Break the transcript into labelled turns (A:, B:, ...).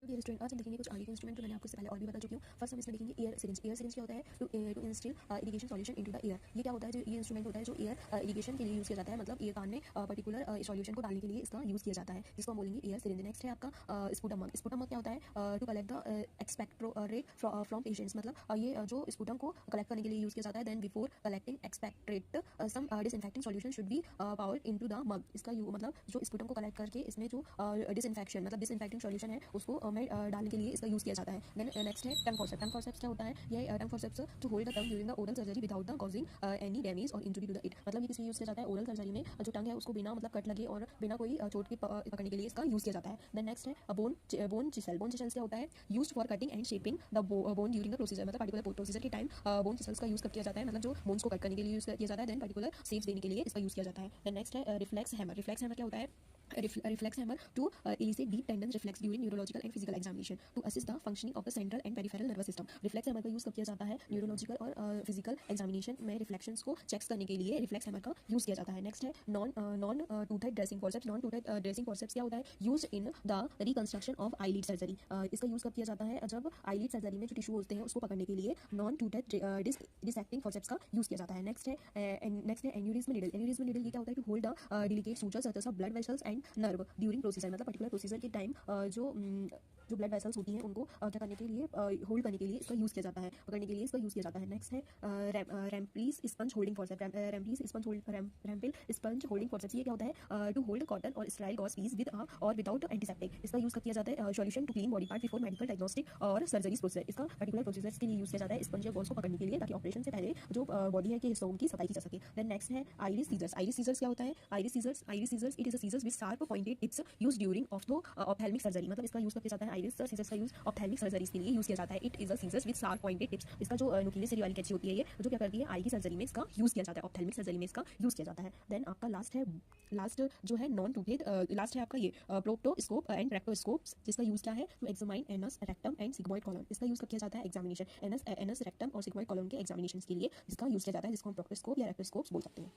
A: Dear student, आज हम देखेंगे कुछ आगे के इंस्ट्रूमेंट जो मैंने आपको इससे पहले और भी बता चुकी हूँ। फर्स्ट हम इसमें देखेंगे एयर सिरिंज। एयर सिरिंज क्या होता है? To instil irrigation solution into the air. ये क्या होता है? जो ये इंस्ट्रूमेंट होता है जो एयर इरिगेशन के लिए यूज़ किया जाता है, मतलब एयर कान में पर्टिकुलर सॉल्यूशन को डालने के लिए इसका यूज़ किया जाता है, जिसको हम बोलेंगे एयर सिरिंज। नेक्स्ट है आपका स्पुटम मग। स्पुटम मग क्या होता है? To collect the expectorate from patients, मतलब ये जो स्पुटम को कलेक्ट करने के लिए यूज़ किया जाता है। Then before collecting expectorate some disinfecting solution should be poured into the mug. इसका मतलब जो स्पुटम को कलेक्ट करके इसमें जो डिसइंफेक्टिंग सॉल्यूशन है उसको में डालने के लिए इसका यूज़ किया जाता है। देन नेक्स्ट है टंग फॉर्सेप्स। टंग फॉर्सेप्स क्या होता है? ये tongue forceps to hold the tongue during the oral surgery without the causing any damage और इंजुरी टू द इट। मतलब ये किस लिए यूज़ किया जाता है? ओरल सर्जरी में जो टंग है उसको बिना मतलब कट लगे और बिना कोई चोट के पकड़ने के लिए इसका यूज़ किया जाता है। देन नेक्स्ट है बोन चिसल। बोन चिसल्स क्या होता है? Used for cutting and shaping the bone during the procedure. मतलब पर्टिकुलर प्रोसीजर के टाइम बोन चिसल्स का यूज़ किया जाता है, मतलब जो बोन्स को कट करने के लिए यूज़ किया जाता है। देन पर्टिकुलर शेप्स देने के लिए इसका यूज़ किया जाता है। देन नेक्स्ट है रिफ्लेक्स हैमर। रिफ्लेक्स हैमर क्या होता है? Reflex hammer to elicit deep tendon reflex during neurological and physical examination to assist the functioning of the central and peripheral nervous system. Reflex hammer का use कब किया जाता है? Neurological और physical examination में रिफ्लेक्शंस को चेक्स करने के लिए रिफ्लेक्स हैमर का यूज़ किया जाता है। नेक्स्ट है non toothed dressing forceps. Non toothed dressing forceps क्या होता है? Use in the reconstruction of eyelid surgery. इसका यूज़ कब किया जाता है? जब आईलिड सर्जरी में जो टिश्यू होते हैं उसको पकड़ने के लिए नॉन टूथेड डिसेक्टिंग फॉर्सेप्स का यूज़ किया जाता है। नेक्स्ट है एन्यूरिज्म नीडल। एन्यूरिज्म नीडल ये क्या होता है? To hold the delicate sutures such as blood vessels and nerve during procedure. मतलब पर्टिकुलर प्रोसीजर के टाइम जो ब्लड वेसल्स होती हैं उनको क्या करने के लिए, होल्ड करने के लिए इसका यूज़ किया जाता है, पकड़ने के लिए इसका यूज़ किया जाता है। नेक्स्ट है Rampley's sponge holding forceps. Rampley sponge holding forceps ये क्या होता है? टू होल्ड कॉटन और स्टेराइल गॉज पीस विद और विदाउट एंटीसेप्टिक। इसका यूज़ कब किया जाता है? Solution to clean body part before medical diagnostic और सर्जरी प्रोसेस। इसका पर्टिकुलर प्रोसीजर्स के लिए यूज़ किया जाता है स्पंज या गॉज को पकड़ने के लिए, ताकि ऑपरेशन से पहले जो बॉडी है के हिस्सों की सफाई की जा सके। देन नेक्स्ट है आइरिस सीजर्स। आइरिस सीजर्स क्या होता है? Iris scissors it is a scissors with sharp pointed tips use during ophthalmic surgery. मतलब इसका यूज़ कब किया जाता है? आइरिस सीजर्स का यूज़ ऑप्थेल्मिक सर्जरीज के लिए यूज़ किया जाता है। It is a scissors with sharp pointed tips. इसका जो नुकीले सिरे वाली कैंची होती है ये जो क्या करती है? आई की सर्जरी में इसका यूज़ किया जाता है, ऑप्थेल्मिक सर्जरी में इसका यूज़ किया जाता है। देन आपका लास्ट जो है नॉन टूथेड, लास्ट है आपका ये प्रोक्टोस्कोप एंड रेक्टोस्कोप, जिसका यूज़ क्या है? To examine anus, rectum and sigmoid column. इसका यूज़ कब किया जाता है? एग्जामिनेशन एनस रेक्टम और सिग्मॉइड कॉलम के एग्जामिनेशन के लिए इसका यूज़ किया जाता है, जिसको हम प्रोक्टोस्कोप या रेक्टोस्कोप बोल सकते हैं।